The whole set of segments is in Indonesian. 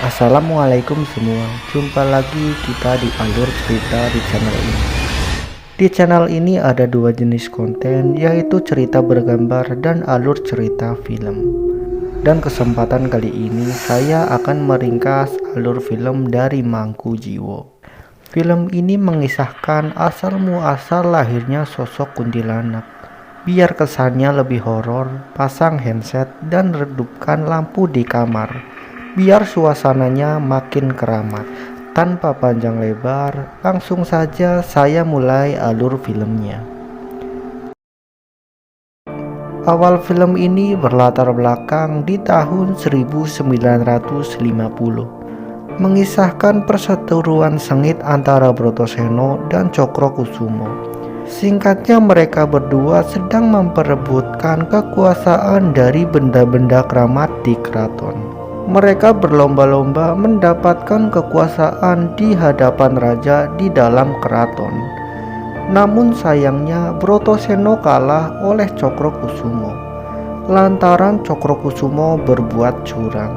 Assalamualaikum semua, jumpa lagi kita di alur cerita di channel ini. Di channel ini ada dua jenis konten, yaitu cerita bergambar dan alur cerita film. Dan kesempatan kali ini saya akan meringkas alur film dari Mangku Jiwo. Film ini mengisahkan asal muasal lahirnya sosok kuntilanak. Biar kesannya lebih horor, pasang handset dan redupkan lampu di kamar. Biar suasananya makin keramat. Tanpa panjang lebar, langsung saja saya mulai alur filmnya. Awal film ini berlatar belakang di tahun 1950, mengisahkan perseteruan sengit antara Brotoseno dan Cokrokusumo. Singkatnya, mereka berdua sedang memperebutkan kekuasaan dari benda-benda keramat di keraton. Mereka berlomba-lomba mendapatkan kekuasaan di hadapan raja di dalam keraton. Namun sayangnya Brotoseno kalah oleh Cokrokusumo lantaran Cokrokusumo berbuat curang.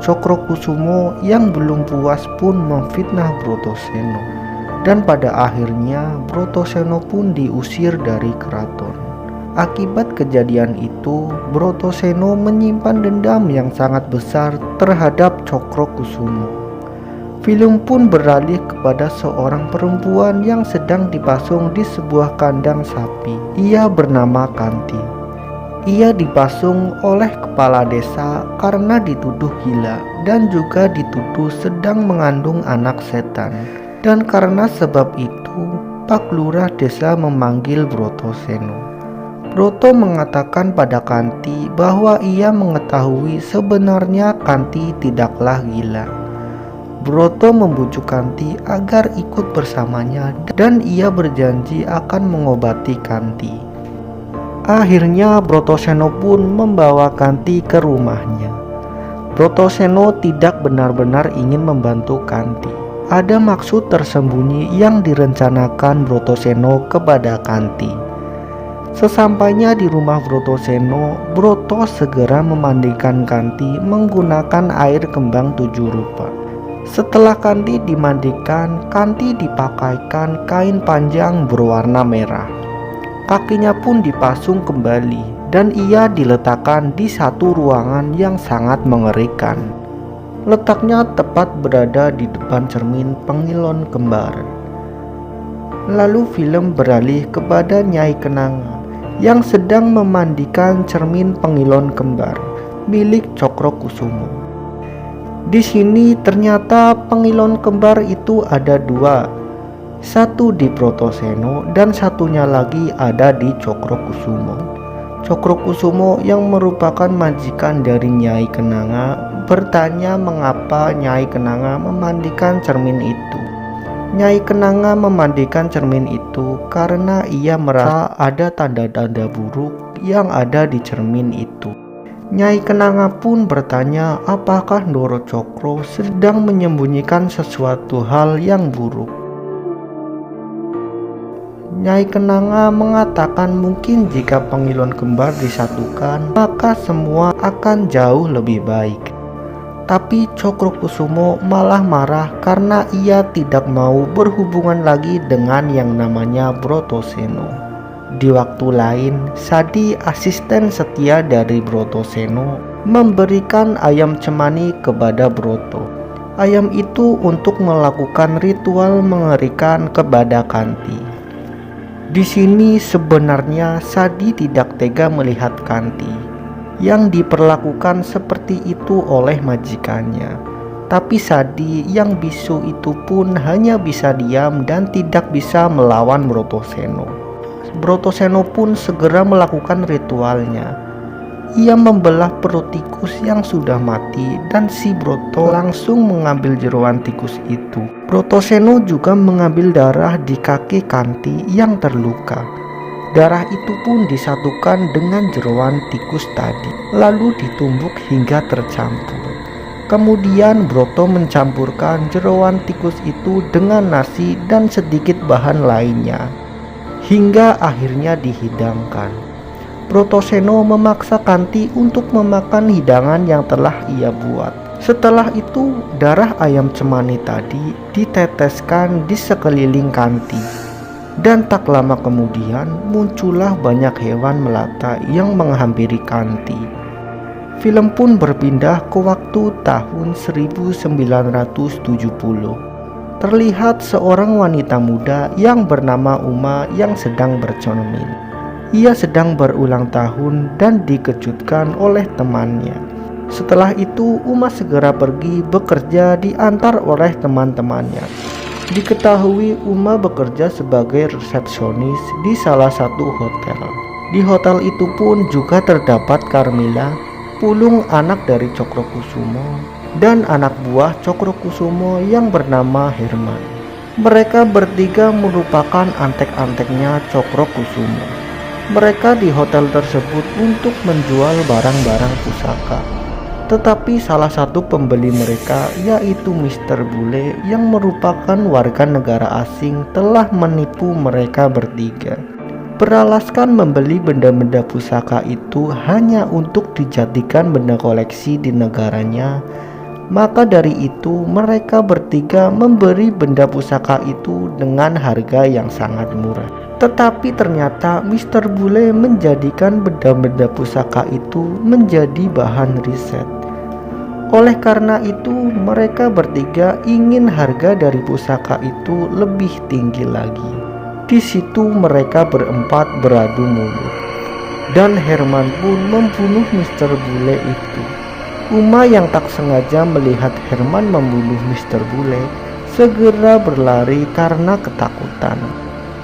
Cokrokusumo yang belum puas pun memfitnah Brotoseno, dan pada akhirnya Brotoseno pun diusir dari keraton. Akibat kejadian itu, Brotoseno menyimpan dendam yang sangat besar terhadap Cokrokusumo. Film pun beralih kepada seorang perempuan yang sedang dipasung di sebuah kandang sapi. Ia bernama Kanti. Ia dipasung oleh kepala desa karena dituduh gila dan juga dituduh sedang mengandung anak setan. Dan karena sebab itu, Pak Lurah desa memanggil Brotoseno. Broto mengatakan pada Kanti bahwa ia mengetahui sebenarnya Kanti tidaklah gila. Broto membujuk Kanti agar ikut bersamanya dan ia berjanji akan mengobati Kanti. Akhirnya Brotoseno pun membawa Kanti ke rumahnya. Brotoseno tidak benar-benar ingin membantu Kanti. Ada maksud tersembunyi yang direncanakan Brotoseno kepada Kanti. Sesampainya di rumah Brotoseno, Broto segera memandikan Kanti menggunakan air kembang 7 rupa. Setelah Kanti dimandikan, Kanti dipakaikan kain panjang berwarna merah. Kakinya pun dipasung kembali dan ia diletakkan di satu ruangan yang sangat mengerikan. Letaknya tepat berada di depan cermin Pengilon Kembar. Lalu film beralih kepada Nyai Kenanga yang sedang memandikan cermin Pengilon Kembar milik Cokrokusumo. Di sini ternyata Pengilon Kembar itu ada dua, satu di Brotoseno dan satunya lagi ada di Cokrokusumo. Cokrokusumo yang merupakan majikan dari Nyai Kenanga bertanya mengapa Nyai Kenanga memandikan cermin itu. Nyai Kenanga memandikan cermin itu karena ia merasa ada tanda-tanda buruk yang ada di cermin itu. Nyai Kenanga pun bertanya apakah Ndoro Cokro sedang menyembunyikan sesuatu hal yang buruk. Nyai Kenanga mengatakan mungkin jika Pengilon Kembar disatukan maka semua akan jauh lebih baik. Tapi Cokrokusumo malah marah karena ia tidak mau berhubungan lagi dengan yang namanya Brotoseno. Di waktu lain, Sadi, asisten setia dari Brotoseno, memberikan ayam cemani kepada Broto. Ayam itu untuk melakukan ritual mengerikan kepada Kanti. Di sini sebenarnya Sadi tidak tega melihat Kanti yang diperlakukan seperti itu oleh majikannya. Tapi Sadi yang bisu itu pun hanya bisa diam dan tidak bisa melawan Brotoseno. Brotoseno pun segera melakukan ritualnya. Ia membelah perut tikus yang sudah mati dan si Broto langsung mengambil jeroan tikus itu. Brotoseno juga mengambil darah di kaki Kanti yang terluka. Darah itu pun disatukan dengan jeroan tikus tadi, lalu ditumbuk hingga tercampur. Kemudian Broto mencampurkan jeroan tikus itu dengan nasi dan sedikit bahan lainnya, hingga akhirnya dihidangkan. Brotoseno memaksa Kanti untuk memakan hidangan yang telah ia buat. Setelah itu, darah ayam cemani tadi diteteskan di sekeliling Kanti. Dan tak lama kemudian muncullah banyak hewan melata yang menghampiri Kanti. Film pun berpindah ke waktu tahun 1970. Terlihat seorang wanita muda yang bernama Uma yang sedang bercermin. Ia sedang berulang tahun dan dikejutkan oleh temannya. Setelah itu, Uma segera pergi bekerja diantar oleh teman-temannya. Diketahui Uma bekerja sebagai resepsionis di salah satu hotel. Di hotel itu pun juga terdapat Karmila, Pulung anak dari Cokrokusumo, dan anak buah Cokrokusumo yang bernama Herman. Mereka bertiga merupakan antek-anteknya Cokrokusumo. Mereka di hotel tersebut untuk menjual barang-barang pusaka. Tetapi salah satu pembeli mereka, yaitu Mr. Bule yang merupakan warga negara asing, telah menipu mereka bertiga. Beralaskan membeli benda-benda pusaka itu hanya untuk dijadikan benda koleksi di negaranya, maka dari itu mereka bertiga memberi benda pusaka itu dengan harga yang sangat murah. Tetapi ternyata Mr. Bule menjadikan benda-benda pusaka itu menjadi bahan riset. Oleh karena itu, mereka bertiga ingin harga dari pusaka itu lebih tinggi lagi. Di situ mereka berempat beradu mulut, dan Herman pun membunuh Mr. Bule itu. Uma yang tak sengaja melihat Herman membunuh Mr. Bule segera berlari karena ketakutan.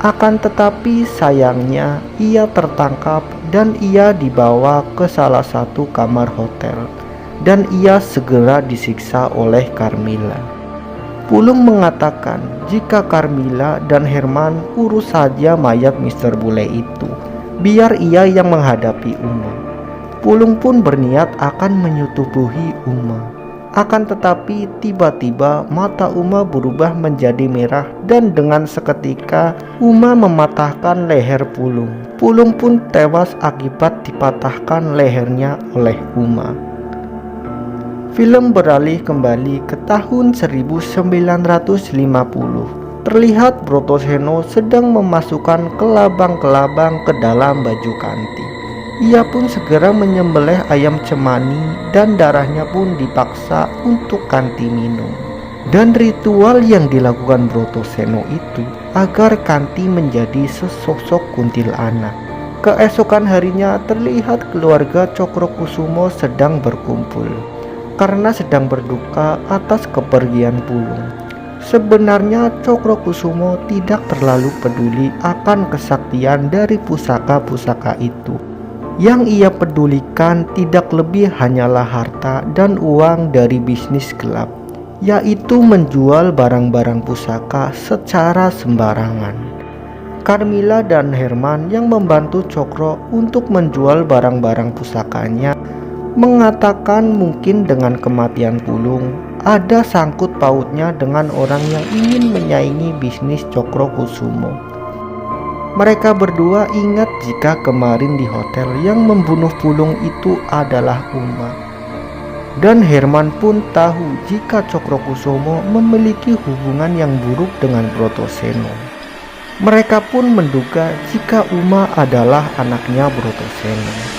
Akan tetapi sayangnya ia tertangkap dan ia dibawa ke salah satu kamar hotel, dan ia segera disiksa oleh Karmila. Pulung mengatakan jika Karmila dan Herman urus saja mayat Mr. Bule itu, biar ia yang menghadapi Uma. Pulung pun berniat akan menyetubuhi Uma. Akan tetapi tiba-tiba mata Uma berubah menjadi merah dan dengan seketika Uma mematahkan leher Pulung. Pulung pun tewas akibat dipatahkan lehernya oleh Uma. Film beralih kembali ke tahun 1950. Terlihat Brotoseno sedang memasukkan kelabang-kelabang ke dalam baju Kanti. Ia pun segera menyembelih ayam cemani dan darahnya pun dipaksa untuk Kanti minum. Dan ritual yang dilakukan Brotoseno itu agar Kanti menjadi sesosok kuntilanak. Keesokan harinya terlihat keluarga Cokrokusumo sedang berkumpul karena sedang berduka atas kepergian Pulung. Sebenarnya Cokrokusumo tidak terlalu peduli akan kesaktian dari pusaka-pusaka itu. Yang ia pedulikan tidak lebih hanyalah harta dan uang dari bisnis gelap, yaitu menjual barang-barang pusaka secara sembarangan. Karmila dan Herman yang membantu Cokro untuk menjual barang-barang pusakanya mengatakan mungkin dengan kematian Pulung ada sangkut pautnya dengan orang yang ingin menyaingi bisnis Cokrokusumo. Mereka berdua ingat jika kemarin di hotel yang membunuh Pulung itu adalah Uma. Dan Herman pun tahu jika Cokrokusumo memiliki hubungan yang buruk dengan Brotoseno. Mereka pun menduga jika Uma adalah anaknya Brotoseno.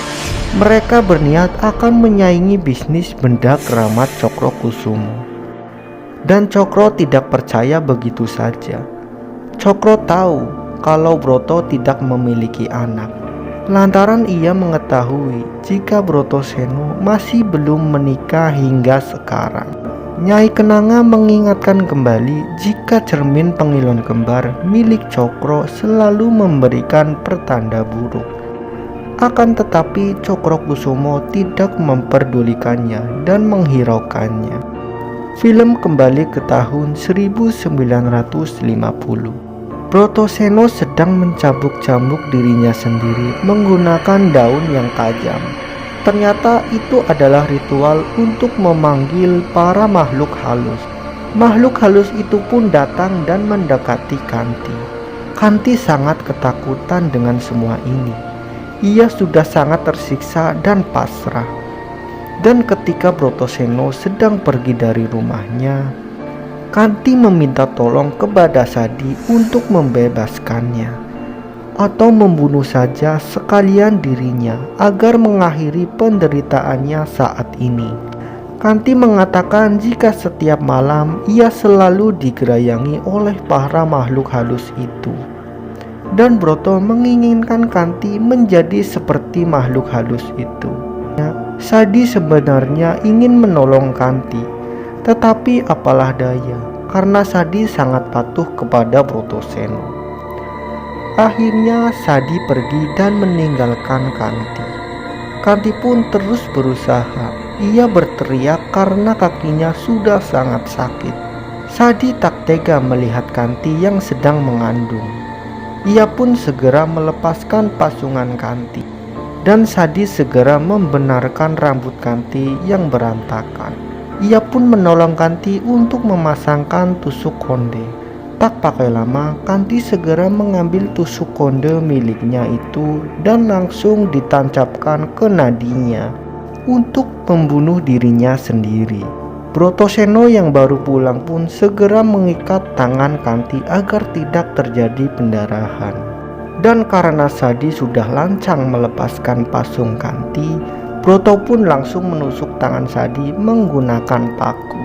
Mereka berniat akan menyaingi bisnis benda keramat Cokrokusumo. Dan Cokro tidak percaya begitu saja. Cokro tahu kalau Broto tidak memiliki anak, lantaran ia mengetahui jika Brotoseno masih belum menikah hingga sekarang. Nyai Kenanga mengingatkan kembali jika cermin pengilon kembar milik Cokro selalu memberikan pertanda buruk. Akan tetapi Cokrokusumo tidak memperdulikannya dan menghiraukannya. Film kembali ke tahun 1950. Brotoseno sedang mencambuk-cambuk dirinya sendiri menggunakan daun yang tajam. Ternyata itu adalah ritual untuk memanggil para makhluk halus. Makhluk halus itu pun datang dan mendekati Kanti. Kanti sangat ketakutan dengan semua ini. Ia sudah sangat tersiksa dan pasrah. Dan ketika Brotoseno sedang pergi dari rumahnya, Kanti meminta tolong kepada Sadi untuk membebaskannya atau membunuh saja sekalian dirinya agar mengakhiri penderitaannya saat ini. Kanti mengatakan jika setiap malam ia selalu digerayangi oleh para makhluk halus itu. Dan Broto menginginkan Kanti menjadi seperti makhluk halus itu. Sadi sebenarnya ingin menolong Kanti, tetapi apalah daya, karena Sadi sangat patuh kepada Brotoseno. Akhirnya Sadi pergi dan meninggalkan Kanti. Kanti pun terus berusaha. Ia berteriak karena kakinya sudah sangat sakit. Sadi tak tega melihat Kanti yang sedang mengandung. Ia pun segera melepaskan pasungan Kanti, dan Sadi segera membenarkan rambut Kanti yang berantakan. Ia pun menolong Kanti untuk memasangkan tusuk konde. Tak pakai lama, Kanti segera mengambil tusuk konde miliknya itu dan langsung ditancapkan ke nadinya untuk membunuh dirinya sendiri. Brotoseno yang baru pulang pun segera mengikat tangan Kanti agar tidak terjadi pendarahan. Dan karena Sadi sudah lancang melepaskan pasung Kanti, Broto pun langsung menusuk tangan Sadi menggunakan paku.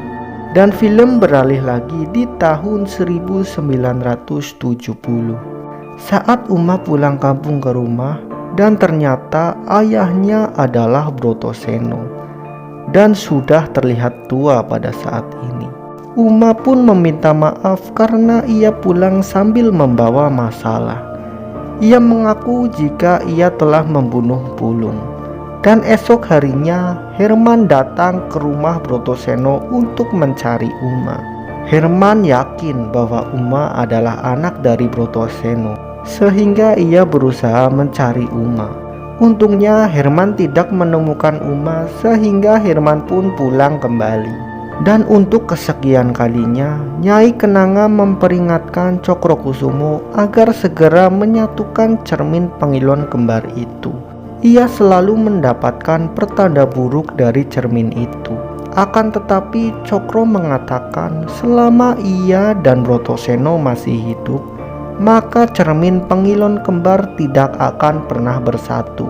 Dan film beralih lagi di tahun 1970. Saat Uma pulang kampung ke rumah, dan ternyata ayahnya adalah Brotoseno dan sudah terlihat tua pada saat ini. Uma pun meminta maaf karena ia pulang sambil membawa masalah. Ia mengaku jika ia telah membunuh Pulung. Dan esok harinya Herman datang ke rumah Brotoseno untuk mencari Uma. Herman yakin bahwa Uma adalah anak dari Brotoseno, sehingga ia berusaha mencari Uma. Untungnya Herman tidak menemukan Uma, sehingga Herman pun pulang kembali. Dan untuk kesekian kalinya, Nyai Kenanga memperingatkan Cokrokusumo agar segera menyatukan cermin pengilon kembar itu. Ia selalu mendapatkan pertanda buruk dari cermin itu. Akan tetapi Cokro mengatakan selama ia dan Brotoseno masih hidup, maka cermin pengilon kembar tidak akan pernah bersatu.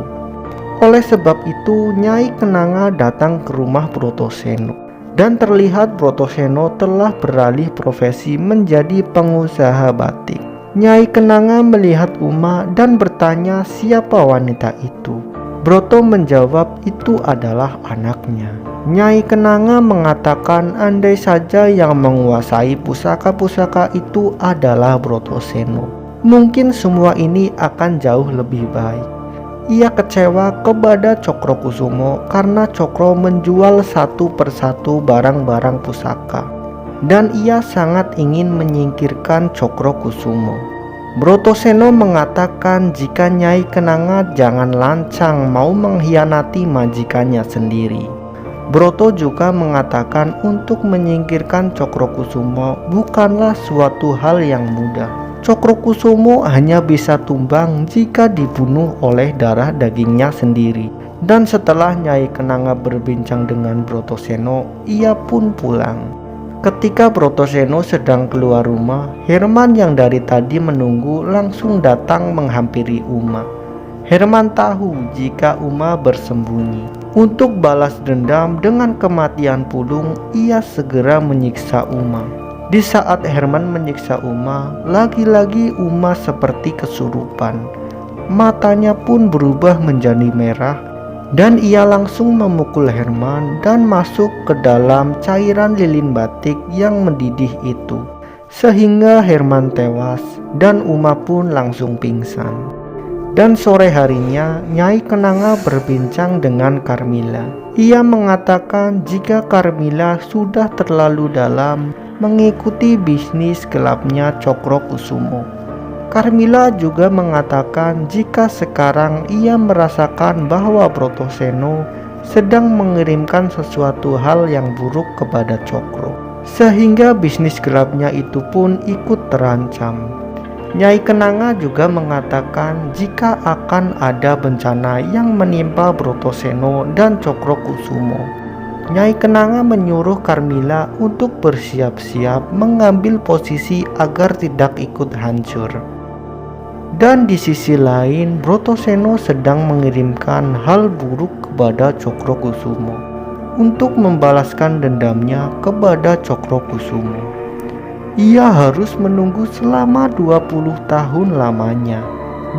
Oleh sebab itu, Nyai Kenanga datang ke rumah Brotoseno, dan terlihat Brotoseno telah beralih profesi menjadi pengusaha batik. Nyai Kenanga melihat Uma dan bertanya siapa wanita itu. Broto menjawab itu adalah anaknya. Nyai Kenanga mengatakan andai saja yang menguasai pusaka-pusaka itu adalah Brotoseno, mungkin semua ini akan jauh lebih baik. Ia kecewa kepada Cokrokusumo karena Cokro menjual satu persatu barang-barang pusaka, dan ia sangat ingin menyingkirkan Cokrokusumo. Brotoseno mengatakan jika Nyai Kenanga jangan lancang mau mengkhianati majikannya sendiri. Broto juga mengatakan untuk menyingkirkan Cokrokusumo bukanlah suatu hal yang mudah. Cokrokusumo hanya bisa tumbang jika dibunuh oleh darah dagingnya sendiri. Dan setelah Nyai Kenanga berbincang dengan Brotoseno, ia pun pulang. Ketika Brotoseno sedang keluar rumah, Herman yang dari tadi menunggu langsung datang menghampiri Uma. Herman tahu jika Uma bersembunyi. Untuk balas dendam dengan kematian Pulung, ia segera menyiksa Uma. Di saat Herman menyiksa Uma, lagi-lagi Uma seperti kesurupan. Matanya pun berubah menjadi merah, dan ia langsung memukul Herman dan masuk ke dalam cairan lilin batik yang mendidih itu, sehingga Herman tewas dan Uma pun langsung pingsan. Dan sore harinya Nyai Kenanga berbincang dengan Karmila. Ia mengatakan jika Karmila sudah terlalu dalam mengikuti bisnis gelapnya Cokrokusumo. Karmila juga mengatakan jika sekarang ia merasakan bahwa Brotoseno sedang mengirimkan sesuatu hal yang buruk kepada Cokro, sehingga bisnis gelapnya itu pun ikut terancam. Nyai Kenanga juga mengatakan jika akan ada bencana yang menimpa Brotoseno dan Cokrokusumo. Nyai Kenanga menyuruh Karmila untuk bersiap-siap mengambil posisi agar tidak ikut hancur. Dan di sisi lain, Brotoseno sedang mengirimkan hal buruk kepada Cokrokusumo untuk membalaskan dendamnya kepada Cokrokusumo. Ia harus menunggu selama 20 tahun lamanya,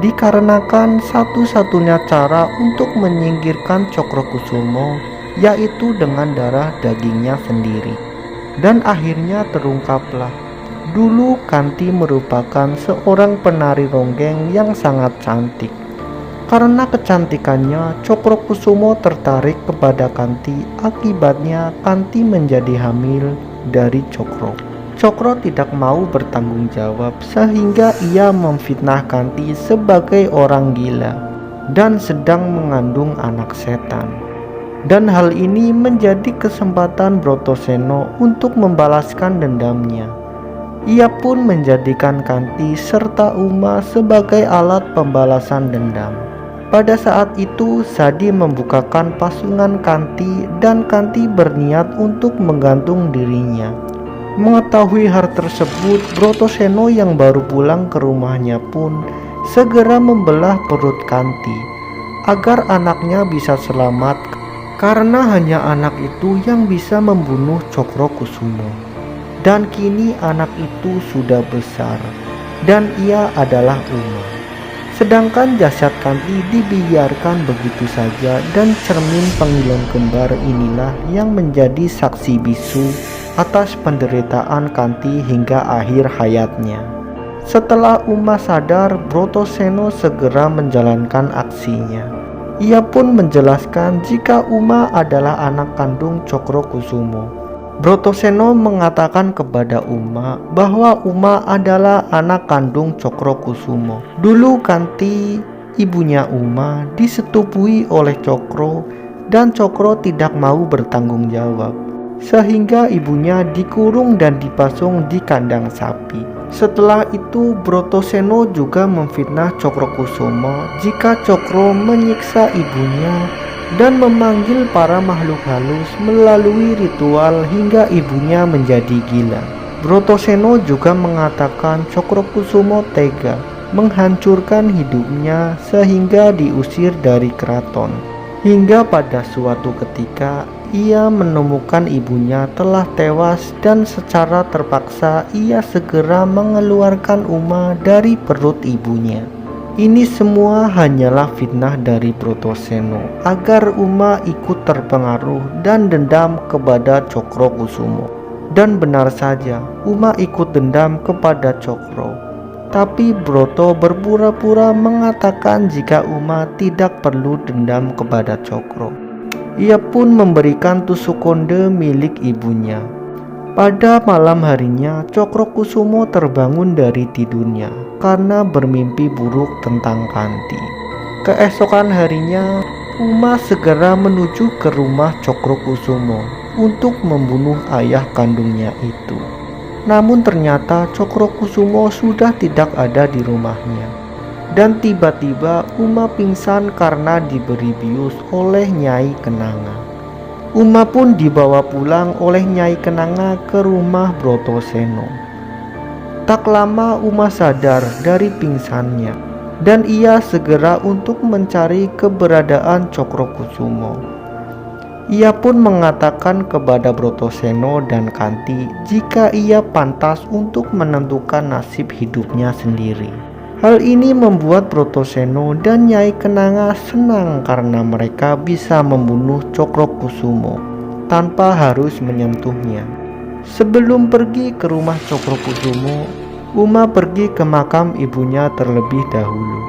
dikarenakan satu-satunya cara untuk menyingkirkan Cokrokusumo yaitu dengan darah dagingnya sendiri. Dan akhirnya terungkaplah, dulu Kanti merupakan seorang penari ronggeng yang sangat cantik. Karena kecantikannya, Cokrokusumo tertarik kepada Kanti. Akibatnya Kanti menjadi hamil dari Cokro. Cokro tidak mau bertanggung jawab sehingga ia memfitnah Kanti sebagai orang gila dan sedang mengandung anak setan. Dan hal ini menjadi kesempatan Brotoseno untuk membalaskan dendamnya. Ia pun menjadikan Kanti serta Uma sebagai alat pembalasan dendam. Pada saat itu Sadi membukakan pasungan Kanti dan Kanti berniat untuk menggantung dirinya. Mengetahui hal tersebut, Brotoseno yang baru pulang ke rumahnya pun segera membelah perut Kanti agar anaknya bisa selamat, karena hanya anak itu yang bisa membunuh Cokrokusumo. Dan kini anak itu sudah besar dan ia adalah Uma. Sedangkan jasad Kanti dibiarkan begitu saja dan cermin pengilen kembar inilah yang menjadi saksi bisu atas penderitaan Kanti hingga akhir hayatnya. Setelah Uma sadar, Brotoseno segera menjalankan aksinya. Ia pun menjelaskan jika Uma adalah anak kandung Cokrokusumo. Brotoseno mengatakan kepada Uma bahwa Uma adalah anak kandung Cokrokusumo. Dulu Kanti, ibunya Uma, disetupui oleh Cokro dan Cokro tidak mau bertanggung jawab, sehingga ibunya dikurung dan dipasung di kandang sapi. Setelah itu Brotoseno juga memfitnah Cokrokusumo jika Cokro menyiksa ibunya dan memanggil para makhluk halus melalui ritual hingga ibunya menjadi gila. Brotoseno juga mengatakan Cokrokusumo tega menghancurkan hidupnya sehingga diusir dari keraton. Hingga pada suatu ketika ia menemukan ibunya telah tewas dan secara terpaksa ia segera mengeluarkan Uma dari perut ibunya. Ini semua hanyalah fitnah dari Brotoseno agar Uma ikut terpengaruh dan dendam kepada Cokrokusumo. Dan benar saja, Uma ikut dendam kepada Cokro. Tapi Broto berpura-pura mengatakan jika Uma tidak perlu dendam kepada Cokro. Ia pun memberikan tusuk konde milik ibunya. Pada malam harinya, Cokrokusumo terbangun dari tidurnya karena bermimpi buruk tentang Kanti. Keesokan harinya, Uma segera menuju ke rumah Cokrokusumo untuk membunuh ayah kandungnya itu. Namun ternyata Cokrokusumo sudah tidak ada di rumahnya. Dan tiba-tiba Uma pingsan karena diberi bius oleh Nyai Kenanga. Uma pun dibawa pulang oleh Nyai Kenanga ke rumah Brotoseno. Tak lama Uma sadar dari pingsannya dan ia segera untuk mencari keberadaan Cokrokusumo. Ia pun mengatakan kepada Brotoseno dan Kanti jika ia pantas untuk menentukan nasib hidupnya sendiri. Hal ini membuat Brotoseno dan Nyai Kenanga senang karena mereka bisa membunuh Cokrokusumo tanpa harus menyentuhnya. Sebelum pergi ke rumah Cokrokusumo, Uma pergi ke makam ibunya terlebih dahulu.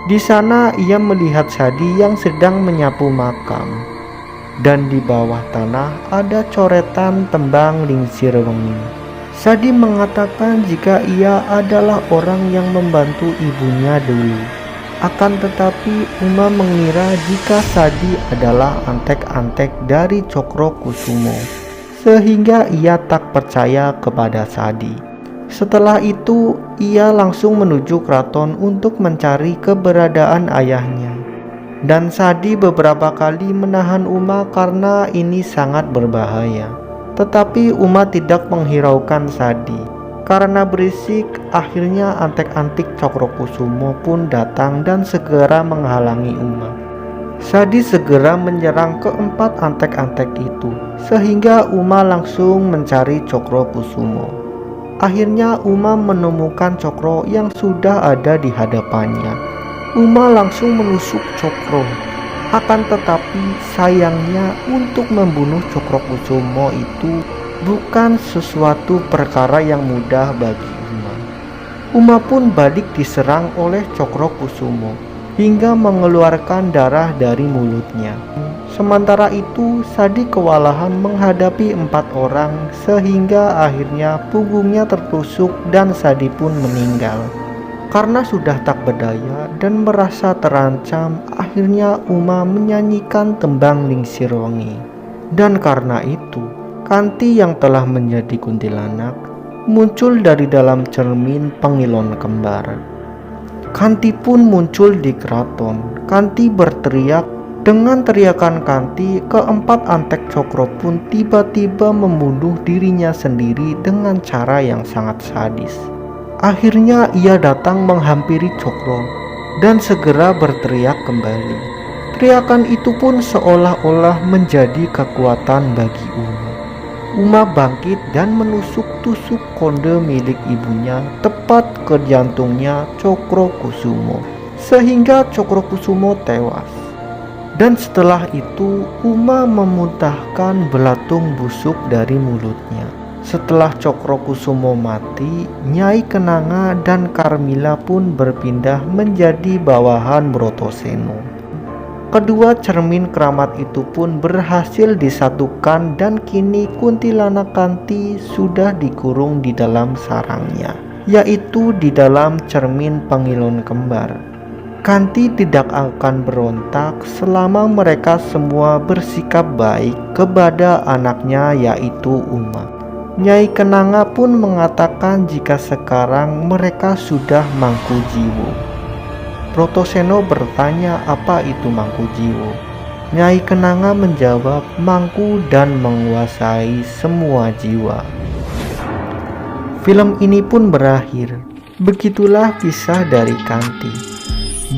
Di sana ia melihat Sadi yang sedang menyapu makam. Dan di bawah tanah ada coretan tembang Lingsir Wengi. Sadi mengatakan jika ia adalah orang yang membantu ibunya dulu. Akan tetapi Uma mengira jika Sadi adalah antek-antek dari Cokrokusumo, sehingga ia tak percaya kepada Sadi. Setelah itu, ia langsung menuju keraton untuk mencari keberadaan ayahnya. Dan Sadi beberapa kali menahan Uma karena ini sangat berbahaya. Tetapi Uma tidak menghiraukan Sadi. Karena berisik, akhirnya antek-antik Cokrokusumo pun datang dan segera menghalangi Uma. Sadi segera menyerang keempat antek-antek itu, sehingga Uma langsung mencari Cokrokusumo. Akhirnya Uma menemukan Cokro yang sudah ada di hadapannya. Uma langsung menusuk Cokro. Akan tetapi sayangnya untuk membunuh Cokrokusumo itu bukan sesuatu perkara yang mudah bagi Uma. Uma pun balik diserang oleh Cokrokusumo hingga mengeluarkan darah dari mulutnya. Sementara itu, Sadi kewalahan menghadapi 4 orang sehingga akhirnya punggungnya tertusuk dan Sadi pun meninggal. Karena sudah tak berdaya dan merasa terancam, akhirnya Uma menyanyikan tembang Lingsir Wengi. Dan karena itu, Kanti yang telah menjadi kuntilanak muncul dari dalam cermin Pengilon Kembar. Kanti pun muncul di keraton. Kanti berteriak. Dengan teriakan Kanti, keempat antek Cokro pun tiba-tiba membunuh dirinya sendiri dengan cara yang sangat sadis. Akhirnya ia datang menghampiri Cokro dan segera berteriak kembali. Teriakan itu pun seolah-olah menjadi kekuatan bagi Uma. Uma bangkit dan menusuk-tusuk konde milik ibunya tepat ke jantungnya Cokrokusumo, sehingga Cokrokusumo tewas. Dan setelah itu Uma memuntahkan belatung busuk dari mulutnya. Setelah Cokrokusumo mati, Nyai Kenanga dan Karmila pun berpindah menjadi bawahan Brotoseno. Kedua cermin keramat itu pun berhasil disatukan dan kini kuntilanak Kanti sudah dikurung di dalam sarangnya, yaitu di dalam cermin Pengilon Kembar. Kanti tidak akan berontak selama mereka semua bersikap baik kepada anaknya yaitu Uma. Nyai Kenanga pun mengatakan jika sekarang mereka sudah mangku jiwo. Brotoseno bertanya apa itu mangku jiwo. Nyai Kenanga menjawab mangku dan menguasai semua jiwa. Film ini pun berakhir. Begitulah kisah dari Kanti.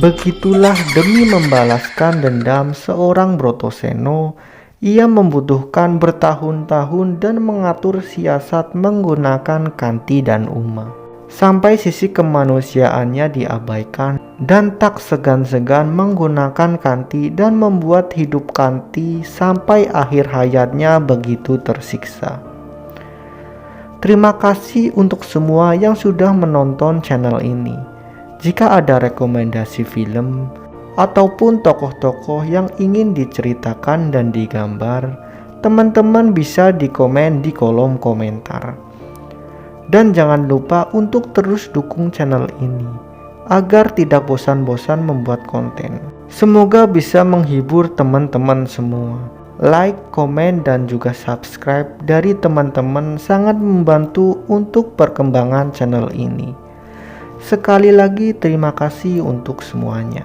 Begitulah demi membalaskan dendam seorang Brotoseno, ia membutuhkan bertahun-tahun dan mengatur siasat menggunakan Kanti dan Uma. Sampai sisi kemanusiaannya diabaikan dan tak segan-segan menggunakan Kanti dan membuat hidup Kanti sampai akhir hayatnya begitu tersiksa. Terima kasih untuk semua yang sudah menonton channel ini. Jika ada rekomendasi film ataupun tokoh-tokoh yang ingin diceritakan dan digambar, teman-teman bisa di komen di kolom komentar. Dan jangan lupa untuk terus dukung channel ini agar tidak bosan-bosan membuat konten. Semoga bisa menghibur teman-teman semua. Like, komen, dan juga subscribe dari teman-teman sangat membantu untuk perkembangan channel ini. Sekali lagi terima kasih untuk semuanya.